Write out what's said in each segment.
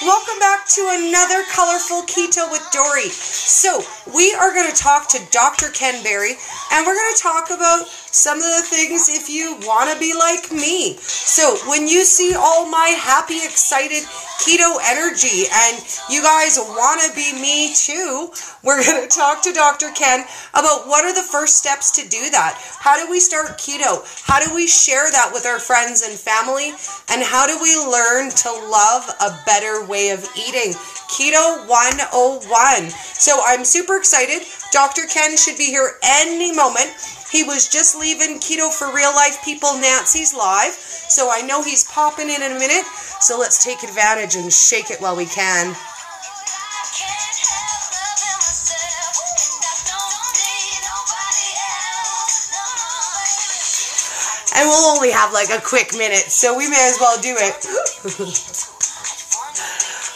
Welcome back to another Colorful Keto with Dory. So, we are going to talk to Dr. Ken Berry, and we're going to talk about some of the things if you want to be like me. So, when you see all my happy, excited keto energy, and you guys want to be me too, we're going to talk to Dr. Ken about what are the first steps to do that. How do we start keto? How do we share that with our friends and family? And how do we learn to love a better way of eating? Keto 101. So I'm super excited. Dr. Ken should be here any moment. He was just leaving Keto for Real Life People Nancy's live. So I know he's popping in a minute. So let's take advantage and shake it while we can. And we'll only have like a quick minute, so we may as well do it.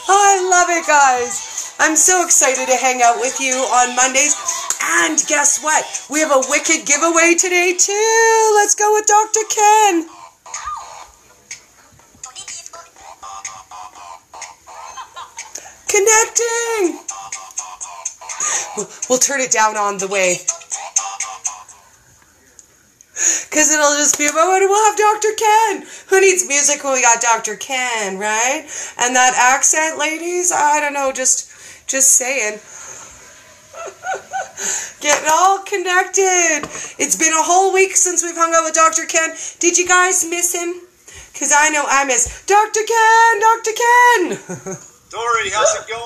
Oh, I love it, guys. I'm so excited to hang out with you on Mondays. And guess what? We have a wicked giveaway today, too. Let's go with Dr. Ken. Connecting. We'll turn it down on the way. Because it'll just be about, we'll have Dr. Ken. Who needs music when we got Dr. Ken, right? And that accent, ladies, I don't know, just saying. Getting all connected. It's been a whole week since we've hung out with Dr. Ken. Did you guys miss him? Because I know I miss Dr. Ken, Dr. Ken. Dory, how's it going?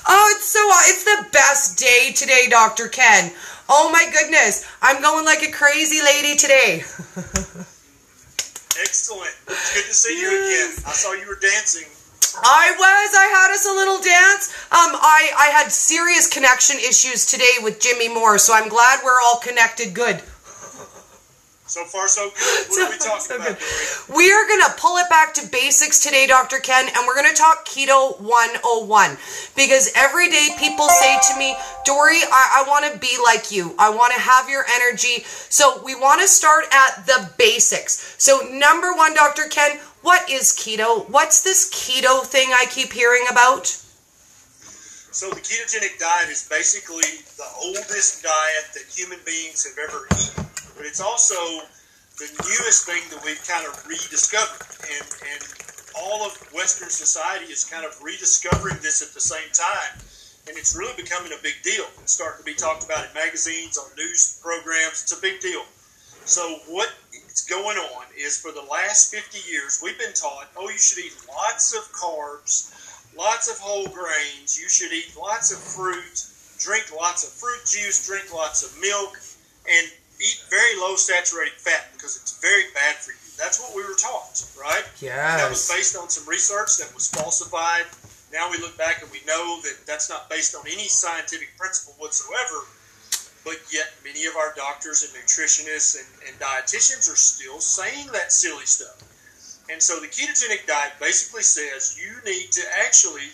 Oh, it's the best day today, Dr. Ken. Oh my goodness, I'm going like a crazy lady today. Excellent. It's good to see you again. I saw you were dancing. I had us a little dance. I had serious connection issues today with Jimmy Moore, so I'm glad we're all connected good. So far, so good. What are we talking about, Dory? We are going to pull it back to basics today, Dr. Ken, and we're going to talk Keto 101. Because every day people say to me, Dory, I want to be like you. I want to have your energy. So we want to start at the basics. So number one, Dr. Ken, what is keto? What's this keto thing I keep hearing about? So the ketogenic diet is basically the oldest diet that human beings have ever eaten. But it's also the newest thing that we've kind of rediscovered. And all of Western society is kind of rediscovering this at the same time. And it's really becoming a big deal. It's starting to be talked about in magazines, on news programs. It's a big deal. So what is going on is for the last 50 years, we've been taught, you should eat lots of carbs, lots of whole grains. You should eat lots of fruit, drink lots of fruit juice, drink lots of milk, and eat very low saturated fat because it's very bad for you. That's what we were taught, right? Yes. And that was based on some research that was falsified. Now we look back and we know that that's not based on any scientific principle whatsoever. But yet many of our doctors and nutritionists and dietitians are still saying that silly stuff. And so the ketogenic diet basically says you need to actually,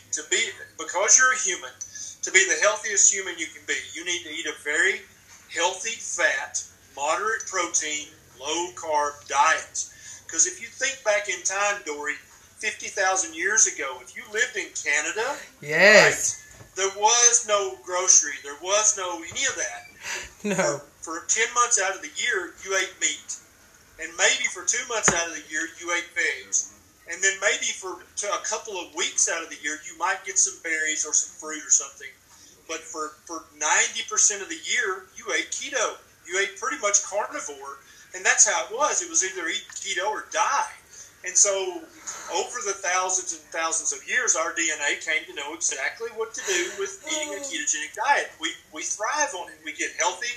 because you're a human, to be the healthiest human you can be, you need to eat a very healthy fat, moderate protein, low carb diet. Because if you think back in time, Dory, 50,000 years ago, if you lived in Canada, yes, right, there was no grocery, there was no any of that. No. For 10 months out of the year, you ate meat. And maybe for 2 months out of the year, you ate veggies. And then maybe for a couple of weeks out of the year, you might get some berries or some fruit or something. But for 90% of the year, you ate keto. You ate pretty much carnivore, and that's how it was. It was either eat keto or die. And so over the thousands and thousands of years, our DNA came to know exactly what to do with eating a ketogenic diet. We thrive on it. We get healthy.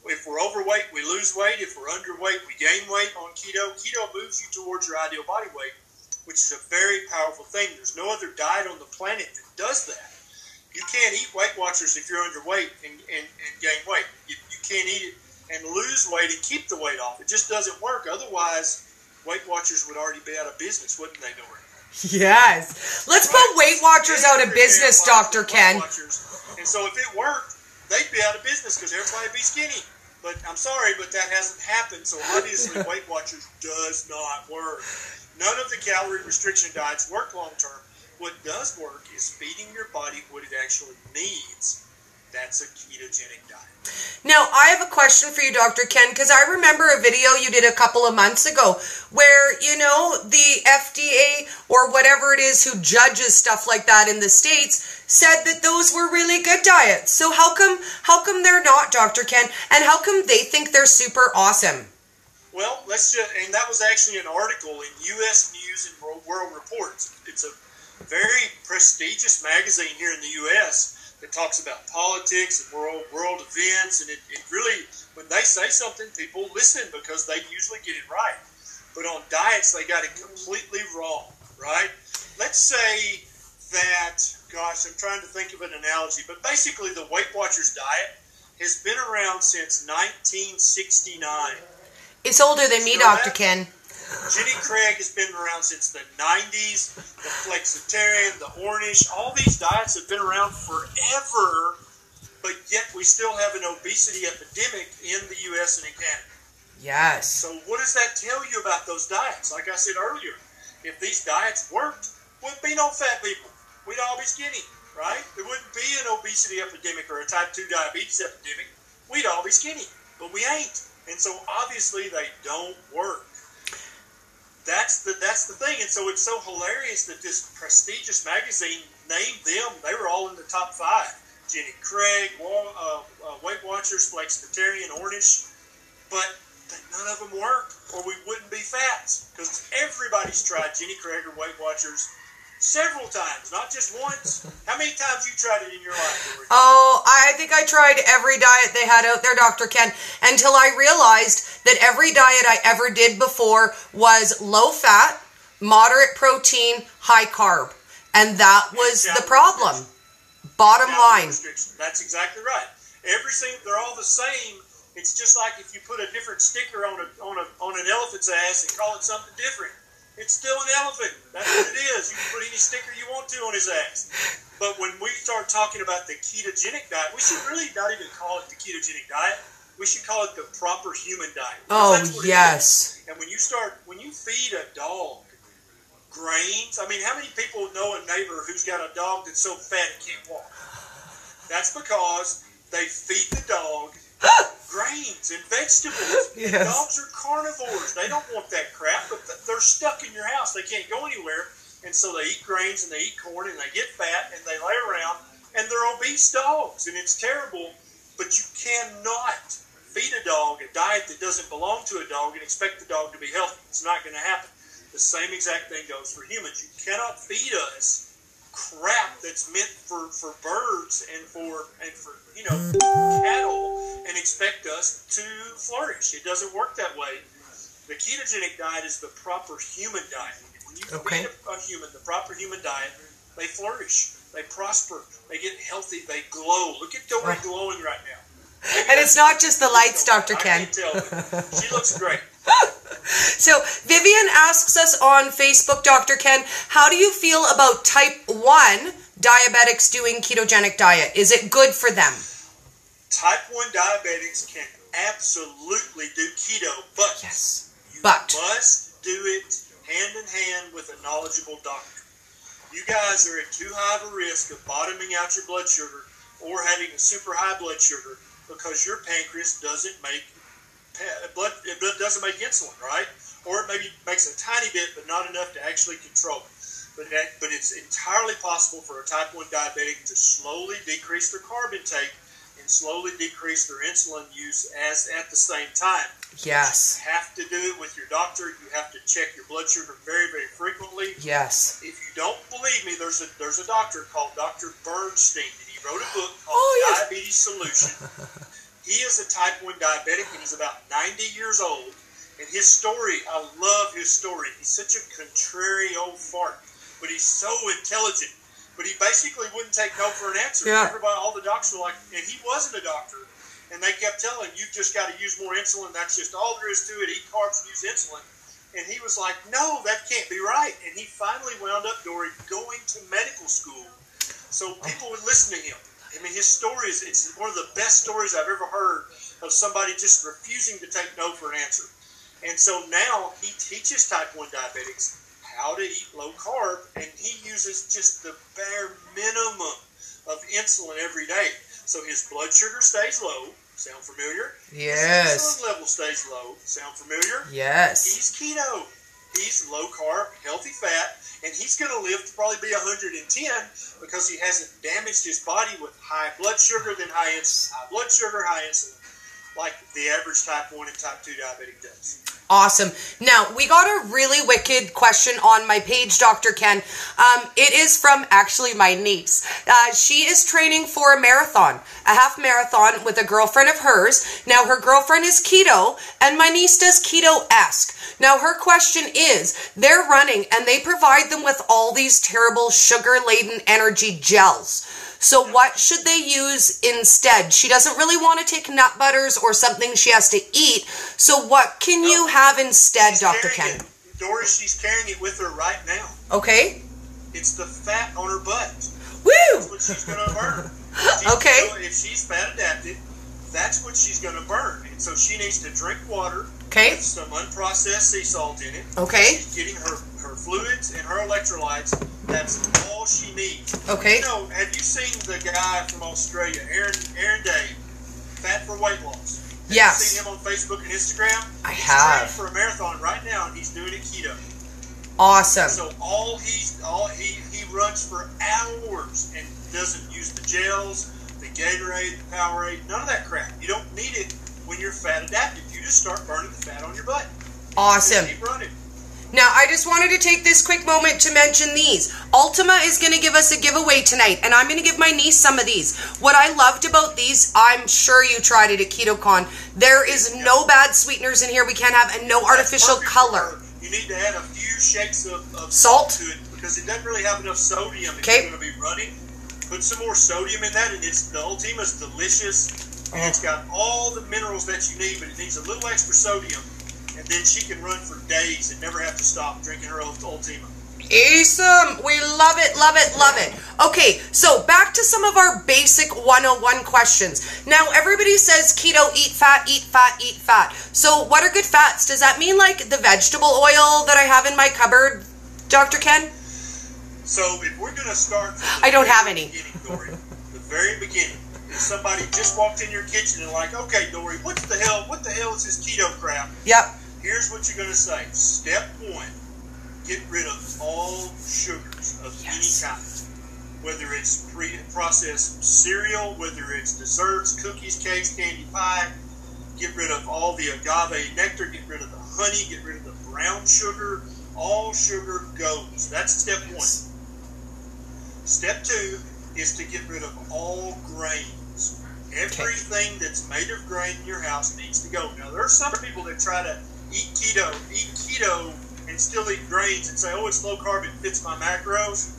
If we're overweight, we lose weight. If we're underweight, we gain weight on keto. Keto moves you towards your ideal body weight, which is a very powerful thing. There's no other diet on the planet that does that. You can't eat Weight Watchers if you're underweight and gain weight. You can't eat it and lose weight and keep the weight off. It just doesn't work. Otherwise, Weight Watchers would already be out of business, wouldn't they, Dory? Yes. Let's put Weight Watchers out of business, Dr. Ken. And so if it worked, they'd be out of business because everybody would be skinny. But I'm sorry, but that hasn't happened. So obviously Weight Watchers does not work. None of the calorie restriction diets work long term. what does work is feeding your body what it actually needs. That's a ketogenic diet. Now, I have a question for you, Dr. Ken, because I remember a video you did a couple of months ago where, the FDA or whatever it is who judges stuff like that in the States said that those were really good diets. So how come they're not, Dr. Ken? And how come they think they're super awesome? Well, and that was actually an article in U.S. News and World Report. It's a very prestigious magazine here in the U.S. that talks about politics and world events, and it really, when they say something, people listen because they usually get it right. But on diets, they got it completely wrong, right? Let's say that, gosh, I'm trying to think of an analogy, but basically the Weight Watchers diet has been around since 1969. It's older than me, Dr. Ken. Jenny Craig has been around since the 90s, the flexitarian, the Ornish, all these diets have been around forever, but yet we still have an obesity epidemic in the U.S. and in Canada. Yes. So what does that tell you about those diets? Like I said earlier, if these diets worked, wouldn't be no fat people. We'd all be skinny, right? There wouldn't be an obesity epidemic or a type 2 diabetes epidemic. We'd all be skinny, but we ain't. And so obviously they don't work. That's the thing, and so it's so hilarious that this prestigious magazine named them. They were all in the top 5. Jenny Craig, Weight Watchers, Flexitarian, Ornish, but none of them work, or we wouldn't be fat. Because everybody's tried Jenny Craig or Weight Watchers several times, not just once. How many times you tried it in your life, Dory? Oh, I think I tried every diet they had out there, Dr. Ken, until I realized that every diet I ever did before was low fat, moderate protein, high carb. And that was the problem. Bottom line. That's exactly right. They're all the same. It's just like if you put a different sticker on an elephant's ass and call it something different. It's still an elephant. That's what it is. You can put any sticker you want to on his ass. But when we start talking about the ketogenic diet, we should really not even call it the ketogenic diet. We should call it the proper human diet. Oh, yes. And when you feed a dog grains, I mean, how many people know a neighbor who's got a dog that's so fat it can't walk? That's because they feed the dog grains and vegetables. Yes. And dogs are carnivores. They don't want that crap, but they're stuck in your house. They can't go anywhere. And so they eat grains and they eat corn and they get fat and they lay around and they're obese dogs. And it's terrible, but you cannot feed a dog a diet that doesn't belong to a dog and expect the dog to be healthy. It's not going to happen. The same exact thing goes for humans. You cannot feed us crap that's meant for birds and for cattle and expect us to flourish. It doesn't work that way. The ketogenic diet is the proper human diet. When you feed a human the proper human diet, they flourish, they prosper, they get healthy, they glow. Look at Dory glowing right now. And it's not just the lights, Dr. Ken. I can't tell, but she looks great. So Vivian asks us on Facebook, Dr. Ken, how do you feel about type 1 diabetics doing ketogenic diet? Is it good for them? Type 1 diabetics can absolutely do keto, but you must do it hand in hand with a knowledgeable doctor. You guys are at too high of a risk of bottoming out your blood sugar or having a super high blood sugar because your pancreas doesn't make insulin, right? Or it maybe makes a tiny bit, but not enough to actually control it. But it's entirely possible for a type 1 diabetic to slowly decrease their carb intake and slowly decrease their insulin use at the same time. Yes. You have to do it with your doctor. You have to check your blood sugar very, very frequently. Yes. If you don't believe me, there's a doctor called Dr. Bernstein, and he wrote a book called Diabetes Solution. He is a type 1 diabetic, and he's about 90 years old. And his story, I love his story. He's such a contrary old fart, but he's so intelligent. But he basically wouldn't take no for an answer. Yeah. Everybody, all the doctors were like, and he wasn't a doctor. And they kept telling him, you've just got to use more insulin. That's just all there is to it. Eat carbs and use insulin. And he was like, no, that can't be right. And he finally wound up, Dory, going to medical school so people would listen to him. I mean, his story it's one of the best stories I've ever heard of somebody just refusing to take no for an answer. And so now he teaches type 1 diabetics how to eat low carb, and he uses just the bare minimum of insulin every day. So his blood sugar stays low. Sound familiar? Yes. His insulin level stays low. Sound familiar? Yes. He's keto. He's low carb, healthy fat, and he's going to live to probably be 110 because he hasn't damaged his body with high blood sugar, then high blood sugar, high insulin, like the average type 1 and type 2 diabetic does. Awesome. Now, we got a really wicked question on my page, Dr. Ken. It is from actually my niece. She is training for a marathon, a half marathon with a girlfriend of hers. Now, her girlfriend is keto, and my niece does keto-esque. Now, her question is, they're running, and they provide them with all these terrible sugar-laden energy gels. So what should they use instead? She doesn't really want to take nut butters or something she has to eat. So what can you have instead, Dr. Ken? Doris, she's carrying it with her right now. Okay. It's the fat on her butt. Woo! That's what she's going to burn. Okay. If she's fat adapted, that's what she's going to burn. And so she needs to drink water. Okay. With some unprocessed sea salt in it. Okay. She's getting her fluids and her electrolytes. That's all she needs. Okay. You know, have you seen the guy from Australia, Aaron Day, Fat for Weight Loss? Have Yes. you seen him on Facebook and Instagram? I He's have. training for a marathon right now, and he's doing it keto. Awesome. So he runs for hours and doesn't use the gels, the Gatorade, the Powerade, none of that crap. You don't need it when you're fat adapted. You just start burning the fat on your butt. Awesome. Just keep running. Now, I just wanted to take this quick moment to mention these. Ultima is going to give us a giveaway tonight, and I'm going to give my niece some of these. What I loved about these, I'm sure you tried it at KetoCon, there is no bad sweeteners in here we can't have, and no artificial color. You need to add a few shakes of Salt to it because it doesn't really have enough sodium if Okay. you're going to be running. Put some more sodium in that, and the Ultima's delicious, and it's got all the minerals that you need, but it needs a little extra sodium. And then she can run for days and never have to stop drinking her Ultima. Awesome. We love it, love it, love it. Okay, so back to some of our basic 101 questions. Now, everybody says keto, eat fat, eat fat, eat fat. So what are good fats? Does that mean like the vegetable oil that I have in my cupboard, Dr. Ken? So if we're going to start from I don't have any. Dory, the very beginning, if somebody just walked in your kitchen and like, okay, Dory, what the hell is this keto crap? Yep. Here's what you're going to say. Step 1, get rid of all sugars of any kind. Whether it's processed cereal, whether it's desserts, cookies, cakes, candy pie, get rid of all the agave nectar, get rid of the honey, get rid of the brown sugar. All sugar goes. That's step 1. Step 2 is to get rid of all grains. Everything that's made of grain in your house needs to go. Now, there are some people that try to eat keto and still eat grains and say, oh, it's low carb, it fits my macros.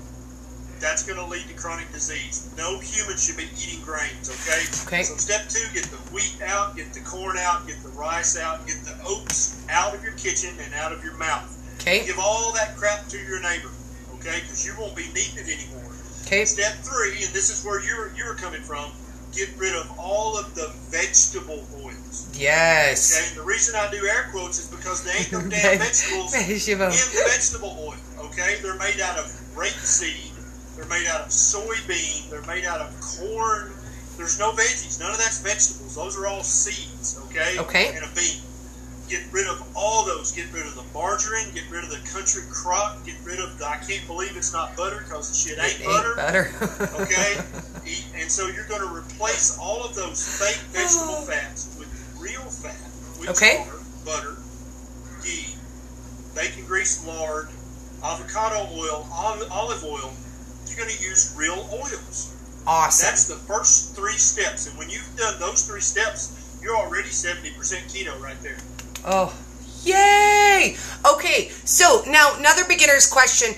That's going to lead to chronic disease. No human should be eating grains, okay? Okay. So step 2, get the wheat out, get the corn out, get the rice out, get the oats out of your kitchen and out of your mouth. Okay. Give all that crap to your neighbor, okay? Because you won't be needing it anymore. Okay. Step 3, and this is where you're coming from, get rid of all of the vegetable oils. Yes. Okay, and the reason I do air quotes is because there ain't no damn vegetables in the vegetable oil. Okay, they're made out of rapeseed, they're made out of soybean, they're made out of corn. There's no veggies. None of that's vegetables. Those are all seeds. Okay. Okay. And a bean. Get rid of all those. Get rid of the margarine. Get rid of the country crock. Get rid of the, I can't believe it's not butter because the shit ain't butter. Okay? And so you're going to replace all of those fake vegetable fats with real fat. Which are butter, ghee, bacon grease, lard, avocado oil, olive oil. You're going to use real oils. Awesome. That's the first 3 steps. And when you've done those 3 steps, you're already 70% keto right there. Oh, yay! Okay, so now another beginner's question.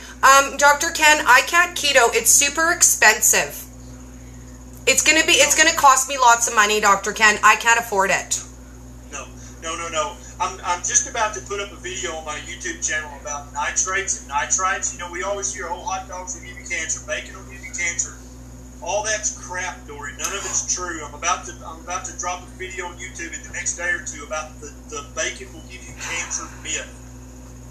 Dr. Ken, I can't keto. It's super expensive. It's gonna cost me lots of money, Dr. Ken. I can't afford it. No. I'm just about to put up a video on my YouTube channel about nitrates and nitrites. You know, we always hear, oh, hot dogs will give you cancer, bacon will give you cancer. All that's crap, Dory. None of it's true. I'm about to drop a video on YouTube in the next day or 2 about the bacon will give you cancer myth.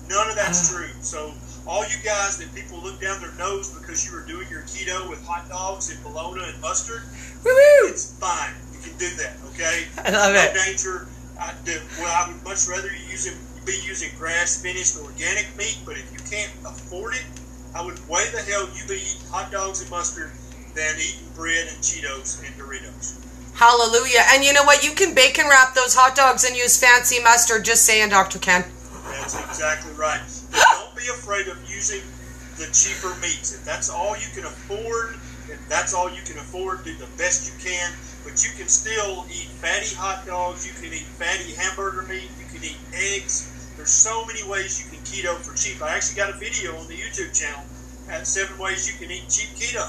None of that's true. So all you guys that people look down their nose because you were doing your keto with hot dogs and bologna and mustard, Woo-hoo! it's fine. You can do that, okay? I love it. No danger. I would much rather you be using grass-finished organic meat, but if you can't afford it, I would way the hell you be eating hot dogs and mustard than eating bread and Cheetos and Doritos. Hallelujah. And you know what? You can bacon wrap those hot dogs and use fancy mustard. Just saying, Dr. Ken. That's exactly right. But don't be afraid of using the cheaper meats. If that's all you can afford, do the best you can. But you can still eat fatty hot dogs. You can eat fatty hamburger meat. You can eat eggs. There's so many ways you can keto for cheap. I actually got a video on the YouTube channel at 7 ways you can eat cheap keto.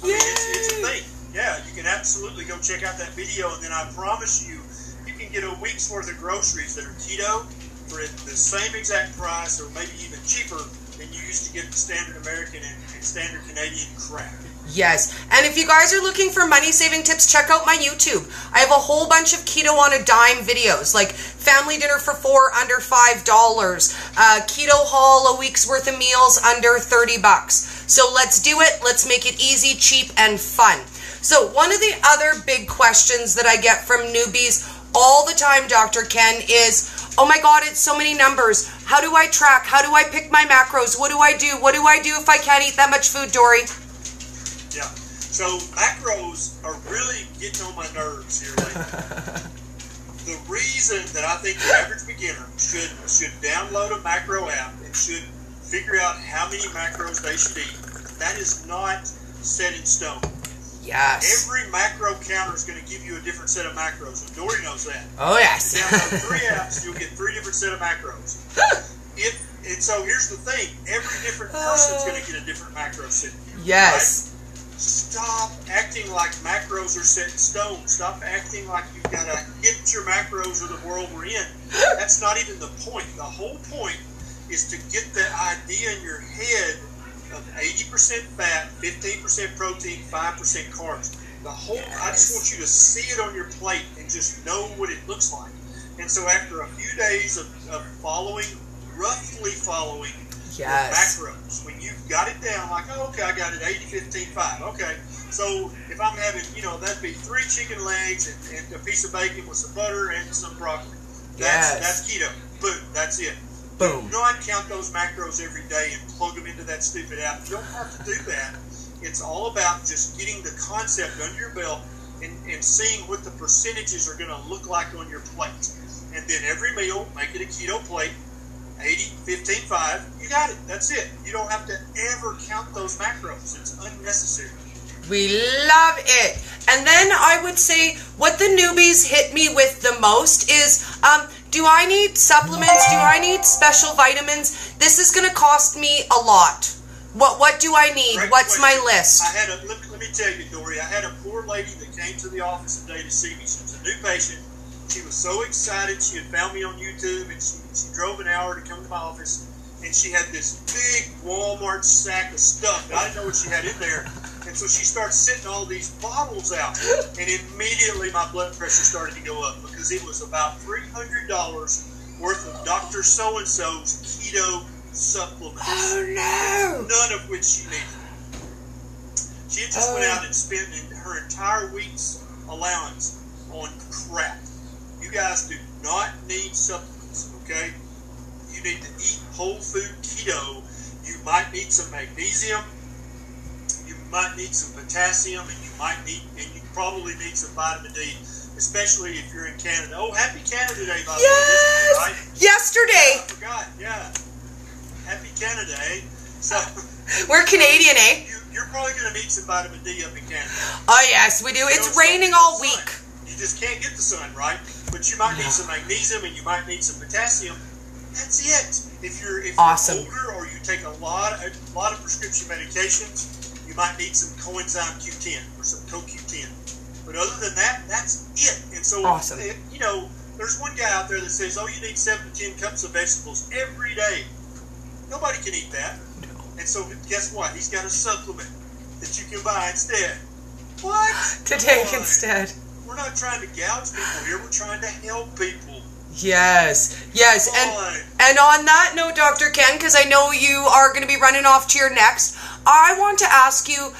I mean, it's a thing. Yeah, you can absolutely go check out that video, and then I promise you, you can get a week's worth of groceries that are keto for the same exact price, or maybe even cheaper than you used to get the standard American and standard Canadian crap. Yes. And if you guys are looking for money-saving tips, check out my YouTube. I have a whole bunch of keto on a dime videos, like family dinner for $4 under $5, keto haul, a week's worth of meals under $30. So let's do it. Let's make it easy, cheap, and fun. So one of the other big questions that I get from newbies all the time, Dr. Ken, is, oh my God, it's so many numbers. How do I track? How do I pick my macros? What do I do? What do I do if I can't eat that much food, Dory? Yeah. So macros are really getting on my nerves here lately. The reason that I think the average beginner should download a macro app and should figure out how many macros they should eat, that is not set in stone. Yes. Every macro counter is going to give you a different set of macros, and Dory knows that. Oh, yes. You download 3 apps, you'll get 3 different set of macros. And so here's the thing. Every different person's going to get a different macro set. Yes. Right? Stop acting like macros are set in stone. Stop acting like you've got to hit your macros or the world we're in. That's not even the point. The whole point is to get the idea in your head of 80% fat, 15% protein, 5% carbs. I just want you to see it on your plate and just know what it looks like. And so after a few days of roughly following the macros, when you've got it down, like, oh, okay, I got it 80, 15, 5. Okay, so if I'm having, that'd be 3 chicken legs and a piece of bacon with some butter and some broccoli. That's keto. Boom, that's it. Boom. Do not count those macros every day and plug them into that stupid app. You don't have to do that. It's all about just getting the concept under your belt and seeing what the percentages are going to look like on your plate. And then every meal, make it a keto plate, 80, 15, 5. You got it. That's it. You don't have to ever count those macros. It's unnecessary. We love it. And then I would say what the newbies hit me with the most is, do I need supplements? Do I need special vitamins? This is going to cost me a lot. What do I need? Great What's question. my list? Let me tell you, Dory, I had a poor lady that came to the office today to see me. She was a new patient. She was so excited. She had found me on YouTube, and she drove an hour to come to my office, and she had this big Walmart sack of stuff. I didn't know what she had in there. And so she starts sitting all these bottles out, and immediately my blood pressure started to go up because it was about $300 worth of Dr. So-and-so's keto supplements. Oh, no! None of which she needed. She had just went out and spent her entire week's allowance on crap. You guys do not need supplements, okay? You need to eat whole food keto. You might need some magnesium. You might need some potassium, and you probably need some vitamin D, especially if you're in Canada. Oh, happy Canada Day, by the way. Yes! Right? Yesterday! I forgot, yeah. Happy Canada, eh? So We're Canadian, eh? You're probably going to need some vitamin D up in Canada. Oh, yes, we do. It's raining all week. You just can't get the sun, right? But you might need some magnesium, and you might need some potassium. That's it. If you're older or you take a lot of prescription medications, you might need some coenzyme Q10 or some CoQ10. But other than that, that's it. And so, there's one guy out there that says, oh, you need 7 to 10 cups of vegetables every day. Nobody can eat that. And so guess what? He's got a supplement that you can buy instead. What? To take instead. We're not trying to gouge people here. We're trying to help people. Yes. Come on. And on that note, Dr. Ken, because I know you are going to be running off to your next, I want to ask you,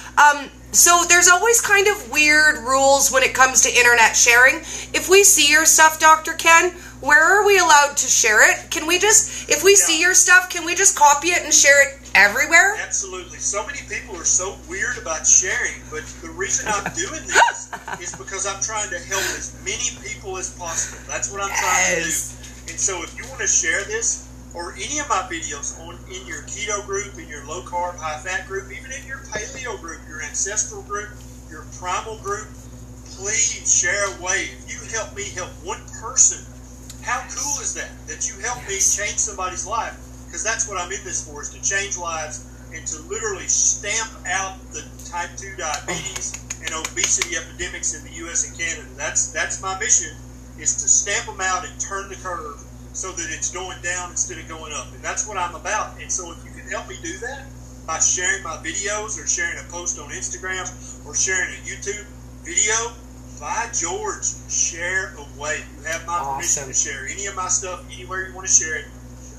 so there's always kind of weird rules when it comes to internet sharing. If we see your stuff, Dr. Ken, where are we allowed to share it? Can we just, if we see your stuff, can we just copy it and share it everywhere? Absolutely. So many people are so weird about sharing, but the reason I'm doing this is because I'm trying to help as many people as possible. That's what I'm trying to do. And so if you want to share this or any of my videos in your keto group, in your low carb, high fat group, even in your paleo group, your ancestral group, your primal group, please share away. If you help me help one person, how cool is that? That you help me change somebody's life. Because that's what I'm in this for, is to change lives and to literally stamp out the type 2 diabetes and obesity epidemics in the U.S. and Canada. That's my mission, is to stamp them out and turn the curve so that it's going down instead of going up. And that's what I'm about. And so if you can help me do that by sharing my videos or sharing a post on Instagram or sharing a YouTube video, by George, share away. You have my permission to share any of my stuff anywhere you want to share it.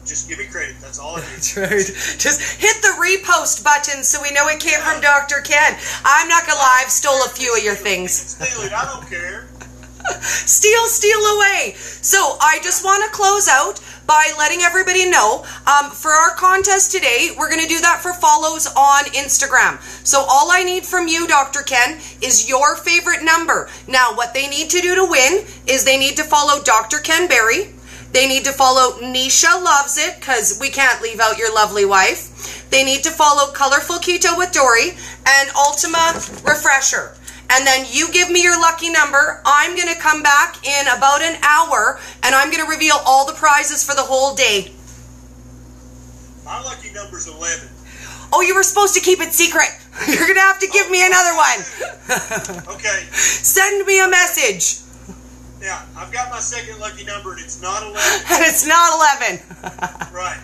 Just give me credit. That's all I need. That's right. Just hit the repost button so we know it came from Dr. Ken. I'm not going to lie, I've stole a few of your things. Steal it. I don't care. Steal away. So I just want to close out by letting everybody know, for our contest today, we're going to do that for follows on Instagram. So all I need from you, Dr. Ken, is your favorite number. Now, what they need to do to win is they need to follow Dr. Ken Berry. They need to follow Nisha Loves It, because we can't leave out your lovely wife. They need to follow Colorful Keto with Dory and Ultima Refresher. And then you give me your lucky number. I'm going to come back in about an hour, and I'm going to reveal all the prizes for the whole day. My lucky number's 11. Oh, you were supposed to keep it secret. You're going to have to give me another one. Okay. Send me a message. Now, I've got my second lucky number, and it's not 11. And it's not 11. Right.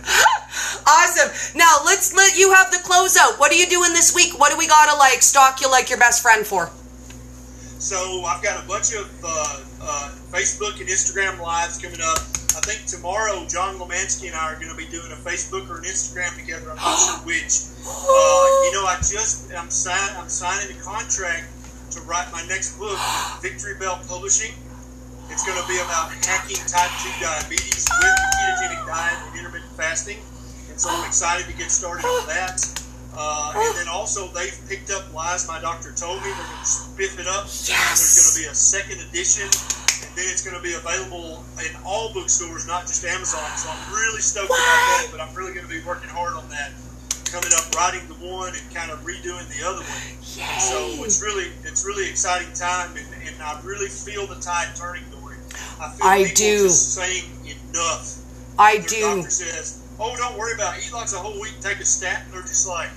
Awesome. Now, let's let you have the closeout. What are you doing this week? What do we got to stalk you like your best friend for? So I've got a bunch of Facebook and Instagram lives coming up. I think tomorrow John Lomansky and I are going to be doing a Facebook or an Instagram together. I'm not sure which. I'm signing a contract to write my next book with Victory Bell Publishing. It's going to be about hacking type 2 diabetes with the ketogenic diet and intermittent fasting. And so I'm excited to get started on that. And then also they've picked up Lies My Doctor Told Me. They're going to spiff it up. Yes. There's going to be a second edition. And then it's going to be available in all bookstores, not just Amazon. So I'm really stoked about that. But I'm really going to be working hard on that. Coming up, writing the one and kind of redoing the other one. And so it's really exciting time. And I really feel the tide turning, Dory. I feel people just saying enough. I Their do. doctor says, oh, don't worry about it. Eat like a whole week and take a statin. They're just like,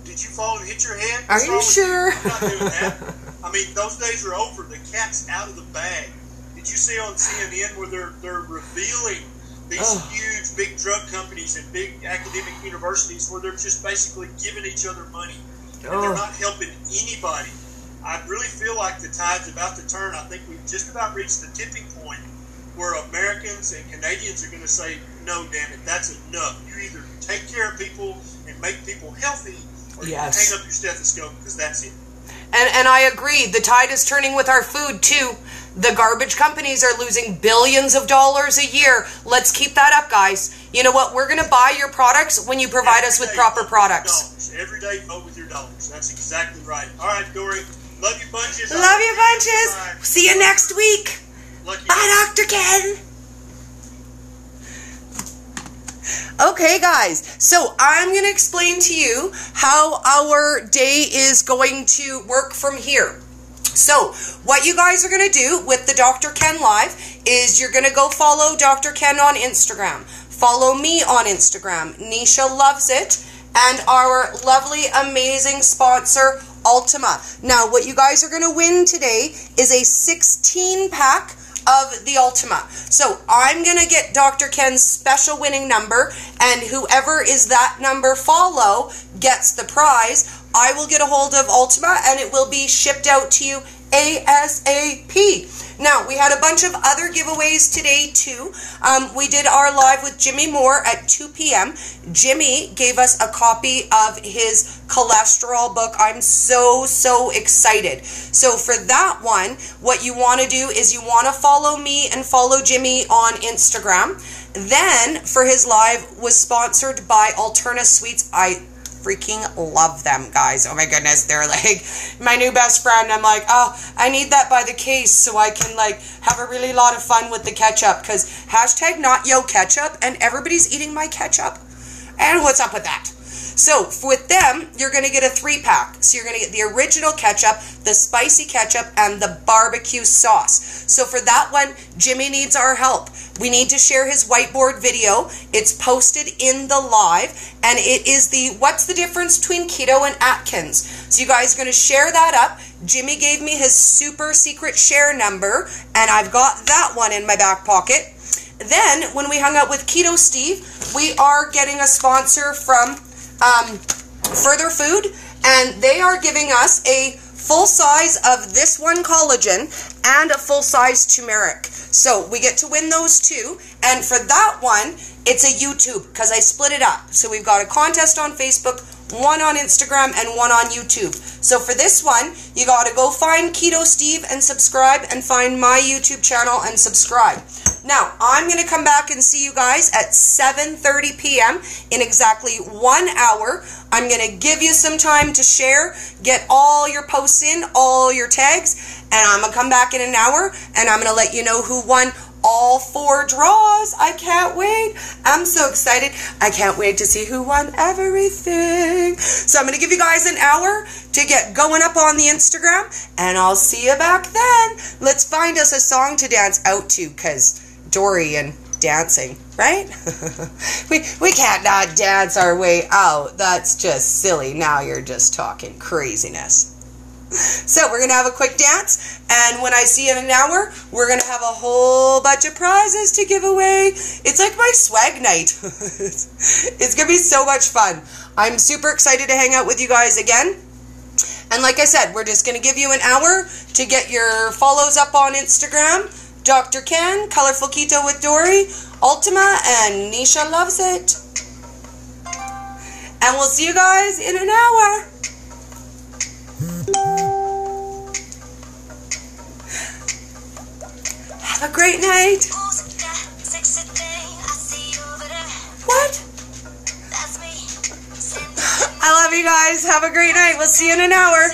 did you fall and hit your head? Are you sure? I'm not doing that. I mean, those days are over. The cat's out of the bag. Did you see on CNN where they're revealing these huge, big drug companies and big academic universities where they're just basically giving each other money. And they're not helping anybody. I really feel like the tide's about to turn. I think we've just about reached the tipping point where Americans and Canadians are going to say, no, damn it, that's enough. You either take care of people and make people healthy, or you hang up your stethoscope, because that's it. And I agree. The tide is turning with our food, too. The garbage companies are losing billions of dollars a year. Let's keep that up, guys. You know what? We're going to buy your products when you provide us with proper products. Every day, vote with your dollars. That's exactly right. All right, Dory. Love you bunches. Love you bunches. See you next week. Bye, Dr. Ken. Okay, guys, so I'm going to explain to you how our day is going to work from here. So what you guys are going to do with the Dr. Ken Live is you're going to go follow Dr. Ken on Instagram. Follow me on Instagram. Nisha Loves It. And our lovely, amazing sponsor, Ultima. Now, what you guys are going to win today is a 16-pack of the Ultima. So I'm going to get Dr. Ken's special winning number, and whoever is that number follow gets the prize. I will get a hold of Ultima, and it will be shipped out to you ASAP. Now, we had a bunch of other giveaways today, too. We did our live with Jimmy Moore at 2 p.m. Jimmy gave us a copy of his cholesterol book. I'm so excited. So for that one, what you want to do is you want to follow me and follow Jimmy on Instagram. Then, for his live, was sponsored by Alterna Sweets. I freaking love them, guys. Oh my goodness, they're like my new best friend. I'm like, oh, I need that by the case so I can like have a really lot of fun with the ketchup, because hashtag not yo ketchup, and everybody's eating my ketchup. And what's up with that? So with them, you're going to get a 3-pack. So you're going to get the original ketchup, the spicy ketchup, and the barbecue sauce. So for that one, Jimmy needs our help. We need to share his whiteboard video. It's posted in the live, and it is the what's the difference between keto and Atkins. So you guys are going to share that up. Jimmy gave me his super secret share number, and I've got that one in my back pocket. Then, when we hung out with Keto Steve, we are getting a sponsor from Further Food, and they are giving us a full size of this one collagen and a full size turmeric. So we get to win those two, and for that one, it's a YouTube, because I split it up. So we've got a contest on Facebook, one on Instagram, and one on YouTube. So for this one, you got to go find Keto Steve and subscribe, and find my YouTube channel and subscribe. Now, I'm going to come back and see you guys at 7:30 p.m. in exactly 1 hour. I'm going to give you some time to share, get all your posts in, all your tags, and I'm going to come back in an hour, and I'm going to let you know who won all 4 draws. I can't wait. I'm so excited. I can't wait to see who won everything. So I'm going to give you guys an hour to get going up on the Instagram, and I'll see you back then. Let's find us a song to dance out to, because Dory and dancing, right? we can't not dance our way out. That's just silly. Now you're just talking craziness. So we're going to have a quick dance, and when I see you in an hour, we're going to have a whole bunch of prizes to give away. It's like my swag night. It's going to be so much fun. I'm super excited to hang out with you guys again. And like I said, we're just going to give you an hour to get your follows up on Instagram. Dr. Ken, Colorful Keto with Dory, Ultima, and Nisha Loves It. And we'll see you guys in an hour. Have a great night. What? I love you guys. Have a great night. We'll see you in an hour.